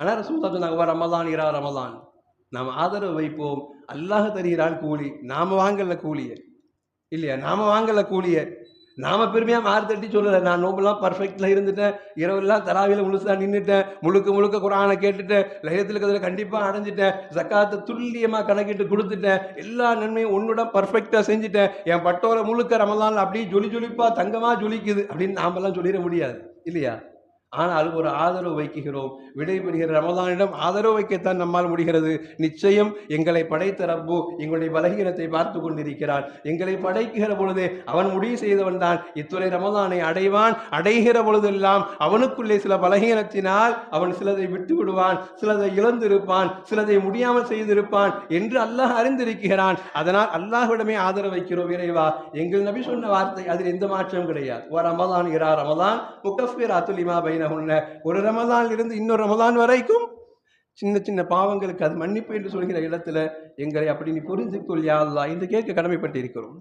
ஆனால் ரசூலுல்லாஹ் சொன்னாங்க ரமலான் இரா ரமலான், நாம் ஆதரவு வைப்போம், அல்லாஹ் தருகிறான் கூலி, நாம வாங்கல கூலிய இல்லையா? நாம வாங்கல கூலிய. நாம பெருமையா மாறு தட்டி சொல்லல. நான் நோம்பெல்லாம் பர்ஃபெக்ட்ல இருந்துட்டேன். இரவெல்லாம் தராவில முழுசா நின்னுட்டேன். முழுக்க முழுக்க குர்ஆன கேட்டுட்டேன். லைலத்துல் கத்ர கண்டிப்பா அடைஞ்சிட்டேன். ஜக்காத்த துல்லியமா கணக்கிட்டு குடுத்துட்டேன். எல்லா நன்மையும் உன்னுடன் பர்ஃபெக்ட்டா செஞ்சுட்டேன். என் பட்டோல முழுக்க ரமலான்ல அப்படியே ஜொலி ஜொலிப்பா தங்கமா ஜொலிக்குது அப்படின்னு நாமெல்லாம் சொல்லிட முடியாது. இல்லையா? ஆனால் ஒரு ஆதரவு வைக்கிறோம். விடைபெறுகிற ரமலானிடம் ஆதரவு வைக்கத்தான் நம்மால் முடிகிறது. நிச்சயம் எங்களை படைத்த ரப்பு எங்களுடைய பலகீனத்தை பார்த்து கொண்டிருக்கிறான். எங்களை படைக்கிற பொழுது அவன் முடிவு செய்தவன் தான் இத்துறை ரமலானை அடைவான். அடைகிற பொழுதெல்லாம் அவனுக்குள்ளே சில பலகீனத்தினால் அவன் சிலதை விட்டு விடுவான், சிலதை இழந்திருப்பான், சிலதை முடியாமல் செய்திருப்பான் என்று அல்லாஹ் அறிந்திருக்கிறான். அதனால் அல்லாஹ்விடமே ஆதரவு வைக்கிறோம். இறைவா, எங்கள் நபி சொன்ன வார்த்தை, அதில் எந்த மாற்றம் கிடையாது. ரமலான் இரா ரமலான் முகஃபிராத்துல் லிமா பைனஹுன்ன. ஒரு ரமலான் இருந்து இன்னொரு ரமலான் வரைக்கும் சின்ன சின்ன பாவங்களுக்கு அது மன்னிப்பு என்று சொல்கிற இடத்துல எங்களை அப்படி நீ புரிந்து கொள் யா அல்லாஹ் என்று கேட்க கடமைப்பட்டு இருக்கிறோம்.